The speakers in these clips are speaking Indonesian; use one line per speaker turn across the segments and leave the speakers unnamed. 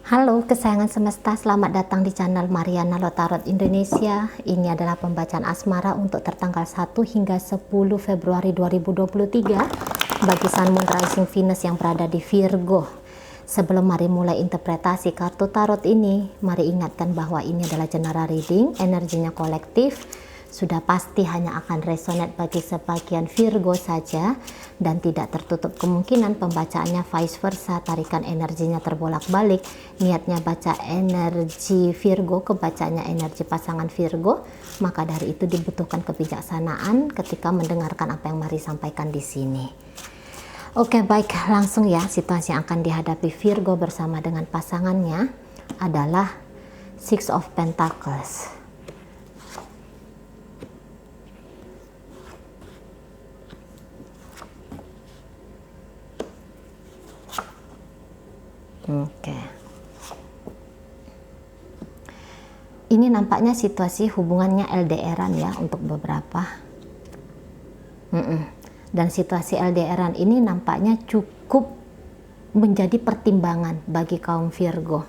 Halo kesayangan semesta, selamat datang di channel Mariana Lotarot Indonesia. Ini adalah pembacaan asmara untuk tertanggal 1 hingga 10 Februari 2023 bagi Sun Moon Rising Venus yang berada di Virgo. Sebelum mari mulai interpretasi kartu tarot ini, mari ingatkan bahwa ini adalah general reading, energinya kolektif. Sudah pasti hanya akan resonate bagi sebagian Virgo saja dan tidak tertutup kemungkinan pembacaannya vice versa, tarikan energinya terbolak-balik, niatnya baca energi Virgo, kebacanya energi pasangan Virgo, maka dari itu dibutuhkan kebijaksanaan ketika mendengarkan apa yang Mari sampaikan di sini. Oke, baik, langsung ya. Situasi yang akan dihadapi Virgo bersama dengan pasangannya adalah Six of Pentacles. Oke. Ini nampaknya situasi hubungannya LDRan ya untuk beberapa. Dan situasi LDRan ini nampaknya cukup menjadi pertimbangan bagi kaum Virgo.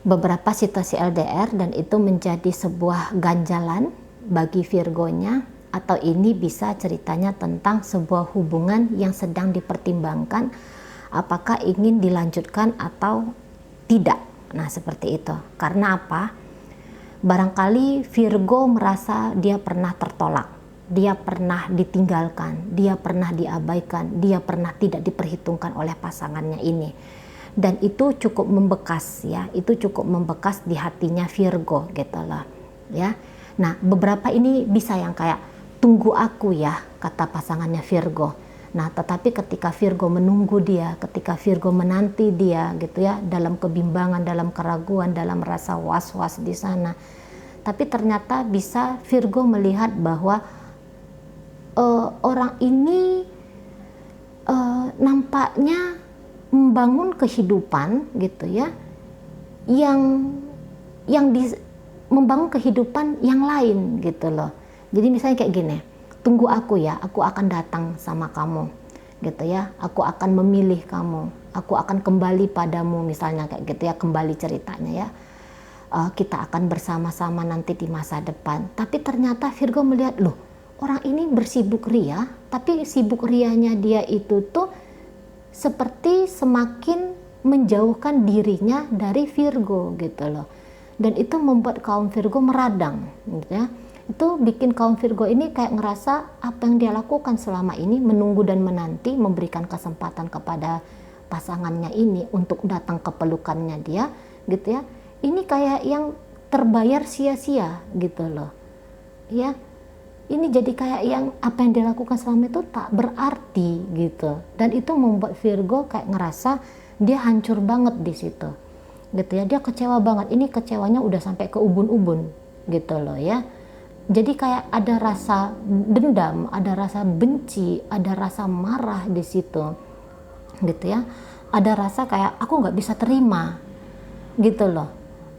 Beberapa situasi LDR dan itu menjadi sebuah ganjalan bagi Virgonya, atau ini bisa ceritanya tentang sebuah hubungan yang sedang dipertimbangkan apakah ingin dilanjutkan atau tidak. Nah, seperti itu. Karena apa? Barangkali Virgo merasa dia pernah tertolak, dia pernah ditinggalkan, dia pernah diabaikan, dia pernah tidak diperhitungkan oleh pasangannya ini. Dan itu cukup membekas ya, itu cukup membekas di hatinya Virgo gitu loh ya. Nah, beberapa ini bisa yang kayak tunggu aku ya, kata pasangannya Virgo. Nah, tetapi ketika Virgo menunggu dia, ketika Virgo menanti dia gitu ya, dalam kebimbangan, dalam keraguan, dalam rasa was-was di sana, tapi ternyata bisa Virgo melihat bahwa orang ini nampaknya membangun kehidupan gitu ya, membangun kehidupan yang lain gitu loh. Jadi misalnya kayak gini, tunggu aku ya, aku akan datang sama kamu gitu ya, aku akan memilih kamu, aku akan kembali padamu, misalnya kayak gitu ya, kembali ceritanya ya, kita akan bersama-sama nanti di masa depan. Tapi ternyata Virgo melihat, loh, orang ini bersibuk ria, tapi sibuk rianya dia itu tuh seperti semakin menjauhkan dirinya dari Virgo gitu loh. Dan itu membuat kaum Virgo meradang gitu ya. Itu bikin kaum Virgo ini kayak ngerasa apa yang dia lakukan selama ini, menunggu dan menanti, memberikan kesempatan kepada pasangannya ini untuk datang ke pelukannya dia gitu ya. Ini kayak yang terbayar sia-sia gitu loh. Ya. Ini jadi kayak yang apa yang dilakukan selama itu tak berarti gitu, dan itu membuat Virgo kayak ngerasa dia hancur banget di situ gitu ya, dia kecewa banget, ini kecewanya udah sampai ke ubun-ubun gitu loh ya. Jadi kayak ada rasa dendam, ada rasa benci, ada rasa marah di situ gitu ya, ada rasa kayak aku nggak bisa terima gitu loh,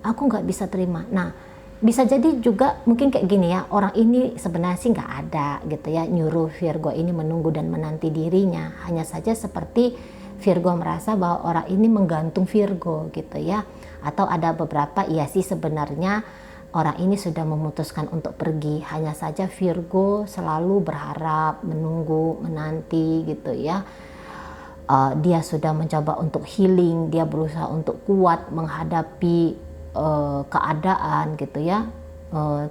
aku nggak bisa terima. Nah, bisa jadi juga mungkin kayak gini ya, orang ini sebenarnya sih nggak ada gitu ya, nyuruh Virgo ini menunggu dan menanti dirinya. Hanya saja seperti Virgo merasa bahwa orang ini menggantung Virgo gitu ya. Atau ada beberapa, iya sih sebenarnya orang ini sudah memutuskan untuk pergi. Hanya saja Virgo selalu berharap, menunggu, menanti gitu ya. Dia sudah mencoba untuk healing, dia berusaha untuk kuat menghadapi keadaan gitu ya,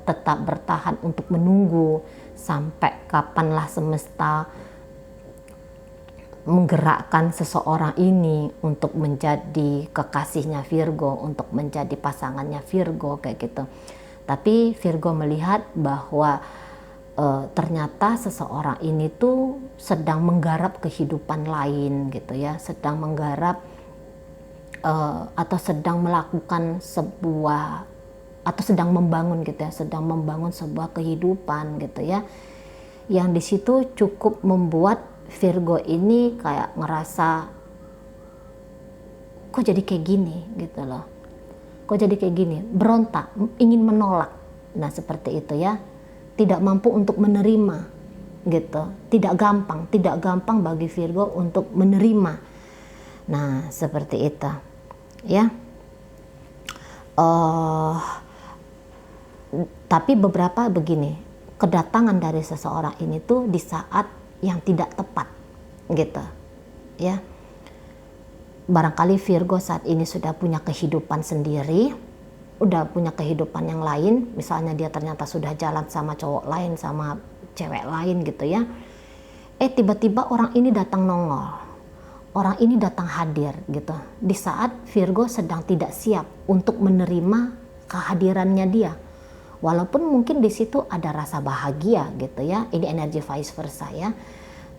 tetap bertahan untuk menunggu sampai kapanlah semesta menggerakkan seseorang ini untuk menjadi kekasihnya Virgo, untuk menjadi pasangannya Virgo kayak gitu. Tapi Virgo melihat bahwa ternyata seseorang ini tuh sedang menggarap kehidupan lain gitu ya, sedang menggarap atau sedang melakukan sebuah, atau sedang membangun gitu ya, sedang membangun sebuah kehidupan gitu ya, yang di situ cukup membuat Virgo ini kayak ngerasa kok jadi kayak gini gitu loh, kok jadi kayak gini, berontak, ingin menolak Nah seperti itu ya, tidak mampu untuk menerima gitu, tidak gampang bagi Virgo untuk menerima. Nah seperti itu ya. Tapi beberapa begini, kedatangan dari seseorang ini tuh di saat yang tidak tepat gitu ya. Barangkali Virgo saat ini sudah punya kehidupan sendiri, udah punya kehidupan yang lain, misalnya dia ternyata sudah jalan sama cowok lain, sama cewek lain gitu ya. Tiba-tiba orang ini datang nongol, orang ini datang hadir gitu, di saat Virgo sedang tidak siap untuk menerima kehadirannya dia. Walaupun mungkin di situ ada rasa bahagia gitu ya, ini energi vice versa ya.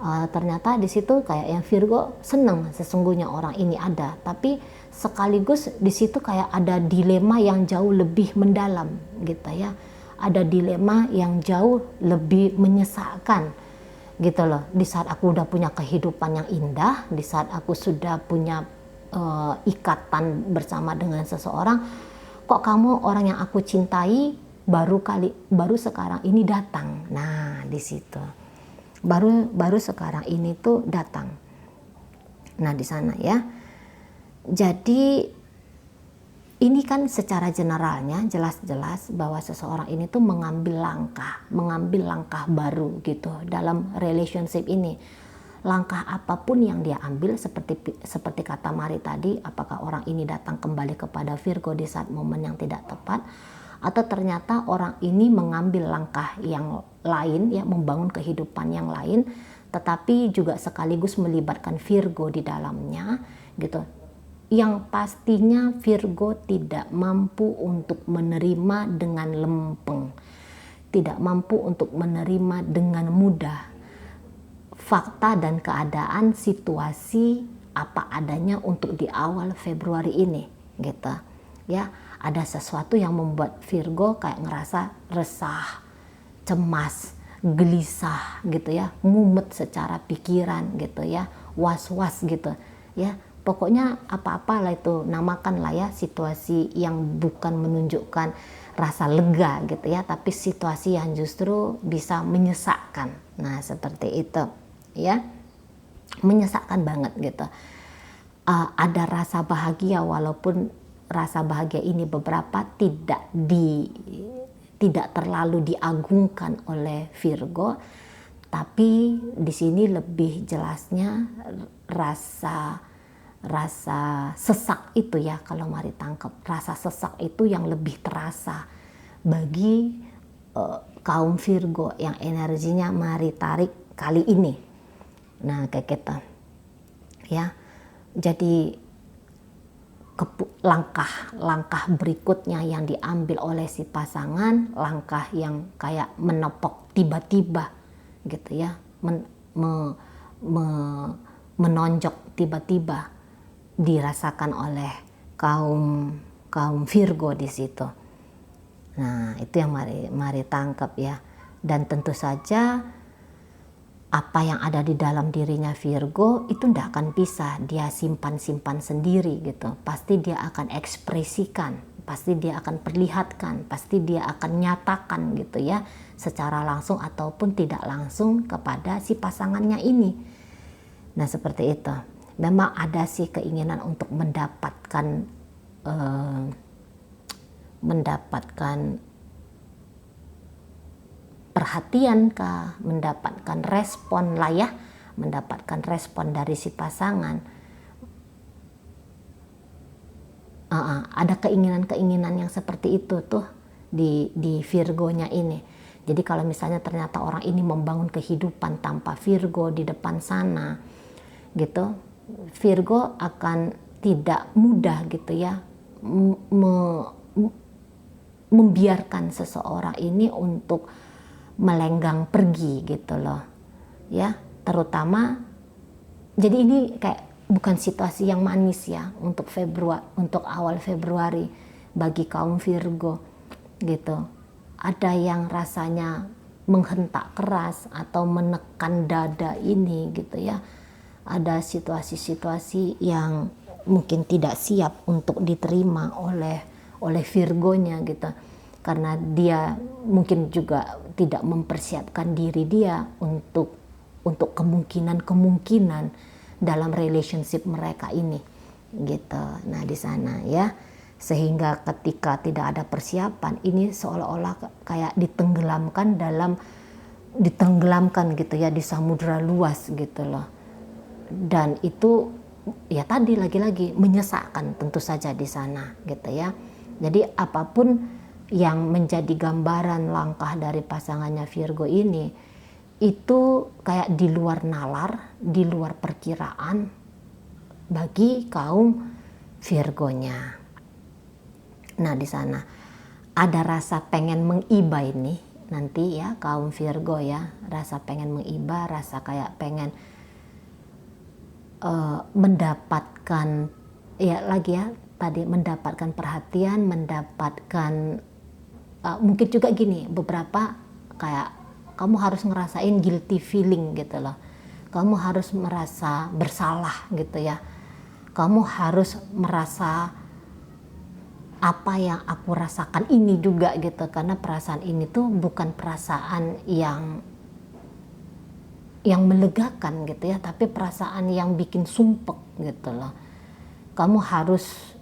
Ternyata di situ kayak yang Virgo senang sesungguhnya orang ini ada, tapi sekaligus di situ kayak ada dilema yang jauh lebih mendalam gitu ya, ada dilema yang jauh lebih menyesalkan gitu loh. Di saat aku udah punya kehidupan yang indah, di saat aku sudah punya ikatan bersama dengan seseorang, kok kamu orang yang aku cintai baru sekarang ini datang. Nah di situ baru sekarang ini tuh datang. Nah di sana ya. Jadi ini kan secara generalnya jelas-jelas bahwa seseorang ini tuh mengambil langkah baru gitu dalam relationship ini. Langkah apapun yang dia ambil, seperti kata Mari tadi, apakah orang ini datang kembali kepada Virgo di saat momen yang tidak tepat, atau ternyata orang ini mengambil langkah yang lain ya, membangun kehidupan yang lain, tetapi juga sekaligus melibatkan Virgo di dalamnya gitu. Yang pastinya Virgo tidak mampu untuk menerima dengan lempeng, tidak mampu untuk menerima dengan mudah fakta dan keadaan situasi apa adanya untuk di awal Februari ini gitu ya. Ada sesuatu yang membuat Virgo kayak ngerasa resah, cemas, gelisah gitu ya, mumet secara pikiran gitu ya, was-was gitu ya. Pokoknya apa-apa lah itu, namakan lah ya, situasi yang bukan menunjukkan rasa lega gitu ya, tapi situasi yang justru bisa menyesakkan. Nah seperti itu ya, menyesakkan banget gitu. Ada rasa bahagia, walaupun rasa bahagia ini beberapa tidak terlalu diagungkan oleh Virgo, tapi di sini lebih jelasnya rasa sesak itu ya, kalau Mari tangkap rasa sesak itu yang lebih terasa bagi kaum Virgo yang energinya Mari tarik kali ini. Nah kayak gitu ya. Jadi langkah berikutnya yang diambil oleh si pasangan, langkah yang kayak menepok tiba-tiba gitu ya, menonjok tiba-tiba dirasakan oleh kaum Virgo di situ. Nah itu yang mari tangkap ya. Dan tentu saja apa yang ada di dalam dirinya Virgo itu tidak akan bisa dia simpan sendiri gitu. Pasti dia akan ekspresikan, pasti dia akan perlihatkan, pasti dia akan nyatakan gitu ya, secara langsung ataupun tidak langsung kepada si pasangannya ini. Nah seperti itu. Memang ada sih keinginan untuk mendapatkan perhatian kah, mendapatkan respon lah ya, mendapatkan respon dari si pasangan. Ada keinginan yang seperti itu tuh di Virgonya ini. Jadi kalau misalnya ternyata orang ini membangun kehidupan tanpa Virgo di depan sana gitu, Virgo akan tidak mudah gitu ya membiarkan seseorang ini untuk melenggang pergi gitu loh ya. Terutama jadi ini kayak bukan situasi yang manis ya untuk awal Februari bagi kaum Virgo gitu. Ada yang rasanya menghentak keras atau menekan dada ini gitu ya. Ada situasi-situasi yang mungkin tidak siap untuk diterima oleh Virgonya gitu. karena dia mungkin juga tidak mempersiapkan diri dia untuk kemungkinan dalam relationship mereka ini gitu. Nah di sana ya, sehingga ketika tidak ada persiapan ini seolah-olah kayak ditenggelamkan gitu ya di samudra luas gitu loh. Dan itu ya tadi lagi-lagi menyesakkan tentu saja di sana gitu ya. Jadi apapun yang menjadi gambaran langkah dari pasangannya Virgo ini itu kayak di luar nalar, di luar perkiraan bagi kaum Virgonya. Nah di sana ada rasa pengen mengiba ini nanti ya kaum Virgo ya, rasa pengen mengiba, rasa kayak pengen mendapatkan ya lagi ya tadi mendapatkan perhatian, mendapatkan mungkin juga gini, beberapa kayak kamu harus ngerasain guilty feeling gitu loh, kamu harus merasa bersalah gitu ya, kamu harus merasa apa yang aku rasakan ini juga gitu, karena perasaan ini tuh bukan perasaan yang melegakan gitu ya, tapi perasaan yang bikin sumpek gitu loh. Kamu harus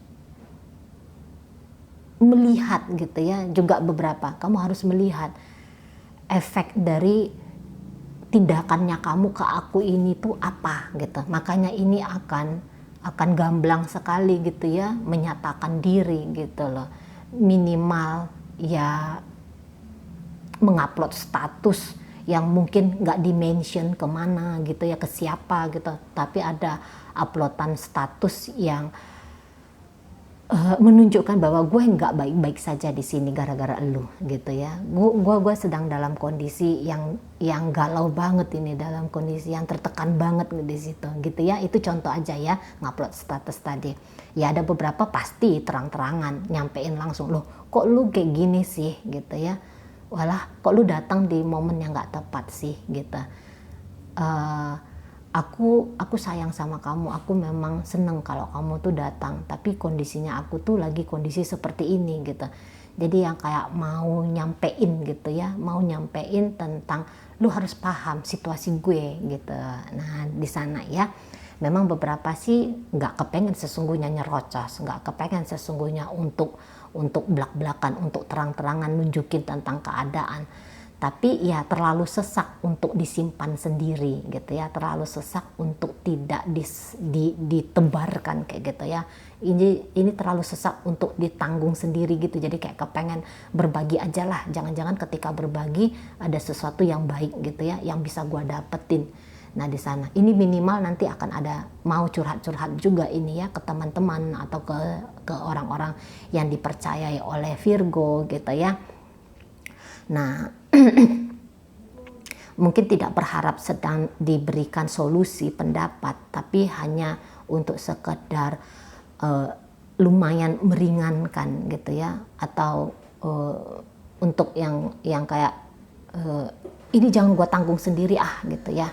melihat gitu ya, juga beberapa kamu harus melihat efek dari tindakannya kamu ke aku ini tuh apa gitu. Makanya ini akan gamblang sekali gitu ya menyatakan diri gitu loh. Minimal ya mengupload status yang mungkin nggak dimention kemana gitu ya, ke siapa gitu, tapi ada uploadan status yang menunjukkan bahwa gue nggak baik-baik saja di sini gara-gara elu gitu ya. Gue sedang dalam kondisi yang galau banget ini, dalam kondisi yang tertekan banget di situ gitu ya. Itu contoh aja ya, ngupload status tadi. Ya ada beberapa pasti terang-terangan nyampein langsung, loh kok lu kayak gini sih gitu ya. Walah kok lu datang di momen yang nggak tepat sih gitu. Aku sayang sama kamu, aku memang seneng kalau kamu tuh datang, tapi kondisinya aku tuh lagi kondisi seperti ini gitu. Jadi yang kayak mau nyampein gitu ya, mau nyampein tentang lu harus paham situasi gue gitu. Nah di sana ya, memang beberapa sih nggak kepengen sesungguhnya nyerocos, nggak kepengen sesungguhnya untuk belak-belakan, untuk terang-terangan nunjukin tentang keadaan. Tapi ya terlalu sesak untuk disimpan sendiri gitu ya, terlalu sesak untuk tidak ditebarkan kayak gitu ya. Ini terlalu sesak untuk ditanggung sendiri gitu, jadi kayak kepengen berbagi aja lah, jangan-jangan ketika berbagi ada sesuatu yang baik gitu ya, yang bisa gua dapetin. Nah di sana ini minimal nanti akan ada mau curhat-curhat juga ini ya ke teman-teman atau ke orang-orang yang dipercayai oleh Virgo gitu ya. Nah mungkin tidak berharap sedang diberikan solusi pendapat, tapi hanya untuk sekedar lumayan meringankan gitu ya, atau untuk yang kayak ini jangan gua tanggung sendiri gitu ya,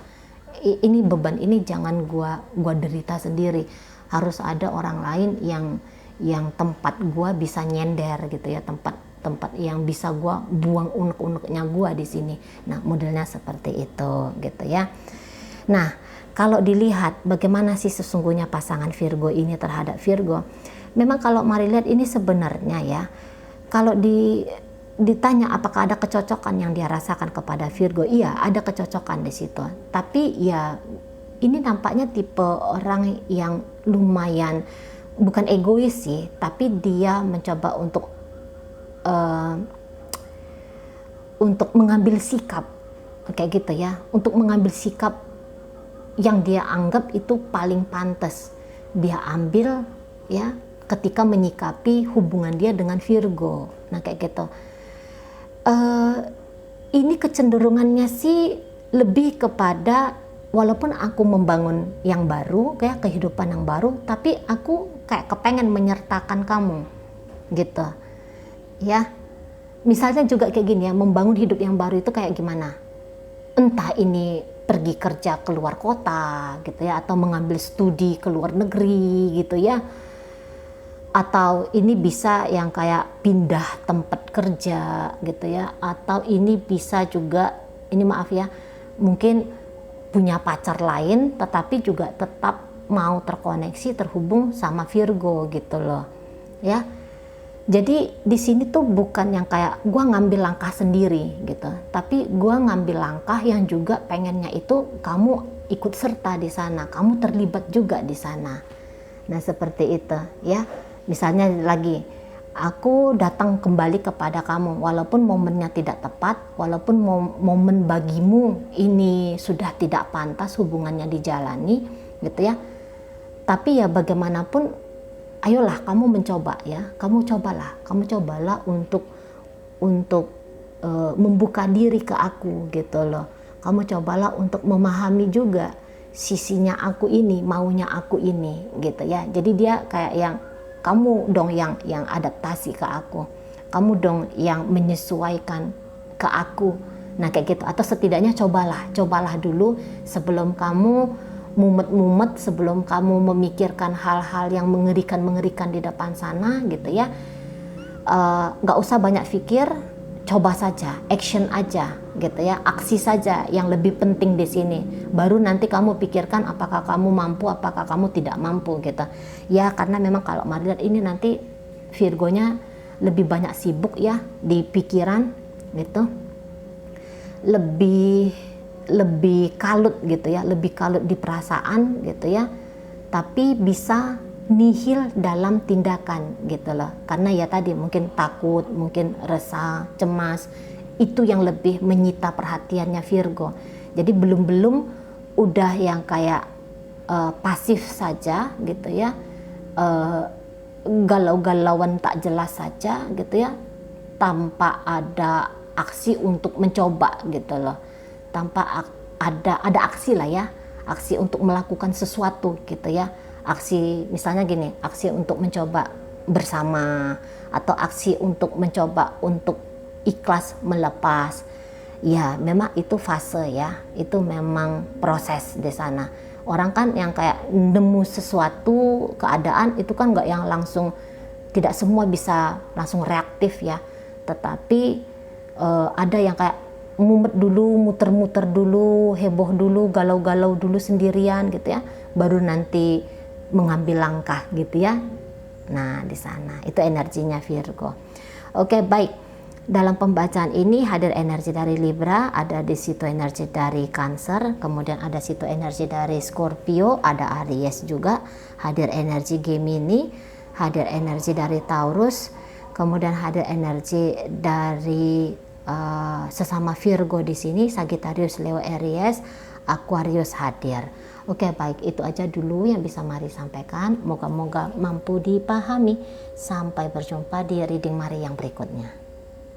ini beban ini jangan gua derita sendiri, harus ada orang lain yang tempat gua bisa nyender gitu ya, tempat yang bisa gua buang unek-uneknya gua di sini. Nah modelnya seperti itu gitu ya. Nah kalau dilihat bagaimana sih sesungguhnya pasangan Virgo ini terhadap Virgo, memang kalau mari lihat ini sebenarnya ya, kalau ditanya apakah ada kecocokan yang dia rasakan kepada Virgo, iya ada kecocokan di situ. Tapi ya ini nampaknya tipe orang yang lumayan bukan egois sih, tapi dia mencoba untuk mengambil sikap kayak gitu ya, untuk mengambil sikap yang dia anggap itu paling pantas dia ambil ya ketika menyikapi hubungan dia dengan Virgo. Nah kayak gitu. Ini kecenderungannya sih lebih kepada walaupun aku membangun yang baru kayak kehidupan yang baru, tapi aku kayak kepengen menyertakan kamu gitu ya. Misalnya juga kayak gini ya, membangun hidup yang baru itu kayak gimana, entah ini pergi kerja ke luar kota gitu ya, atau mengambil studi ke luar negeri gitu ya, atau ini bisa yang kayak pindah tempat kerja gitu ya, atau ini bisa juga, ini maaf ya, mungkin punya pacar lain tetapi juga tetap mau terkoneksi terhubung sama Virgo gitu loh ya. Jadi di sini tuh bukan yang kayak gua ngambil langkah sendiri gitu, tapi gua ngambil langkah yang juga pengennya itu kamu ikut serta di sana, kamu terlibat juga di sana. Nah seperti itu ya. Misalnya lagi, aku datang kembali kepada kamu walaupun momennya tidak tepat, walaupun momen bagimu ini sudah tidak pantas hubungannya dijalani gitu ya. Tapi ya bagaimanapun, ayolah kamu mencoba ya, kamu cobalah untuk membuka diri ke aku gitu loh. Kamu cobalah untuk memahami juga sisinya aku ini, maunya aku ini gitu ya. Jadi dia kayak yang kamu dong yang adaptasi ke aku, kamu dong yang menyesuaikan ke aku. Nah kayak gitu, atau setidaknya cobalah dulu sebelum kamu mumet-mumet, sebelum kamu memikirkan hal-hal yang mengerikan di depan sana gitu ya. Nggak usah banyak pikir, coba saja, action aja gitu ya, aksi saja yang lebih penting di sini. Baru nanti kamu pikirkan apakah kamu mampu, apakah kamu tidak mampu gitu ya. Karena memang kalau Marilah ini nanti Virgonya lebih banyak sibuk ya di pikiran gitu, lebih kalut gitu ya, lebih kalut di perasaan gitu ya, tapi bisa nihil dalam tindakan gitu loh. Karena ya tadi mungkin takut, mungkin resah, cemas, itu yang lebih menyita perhatiannya Virgo. Jadi belum udah yang kayak pasif saja gitu ya, galau-galauan tak jelas saja gitu ya, tanpa ada aksi untuk mencoba gitu loh, tanpa ada aksi lah ya, aksi untuk melakukan sesuatu gitu ya. Aksi misalnya gini, aksi untuk mencoba bersama, atau aksi untuk mencoba untuk ikhlas melepas. Ya memang itu fase ya, itu memang proses di sana. Orang kan yang kayak nemu sesuatu keadaan itu kan nggak yang langsung, tidak semua bisa langsung reaktif ya, tetapi ada yang kayak mumet dulu, muter-muter dulu, heboh dulu, galau-galau dulu sendirian gitu ya, baru nanti mengambil langkah gitu ya. Nah di sana itu energinya Virgo. Oke baik, dalam pembacaan ini hadir energi dari Libra, ada di situ energi dari Cancer, kemudian ada situ energi dari Scorpio, ada Aries juga, hadir energi Gemini, hadir energi dari Taurus, kemudian hadir energi dari sesama Virgo di sini, Sagittarius, Leo, Aries, Aquarius hadir. Oke baik, itu aja dulu yang bisa Mari sampaikan. Moga-moga mampu dipahami. Sampai berjumpa di reading Mari yang berikutnya.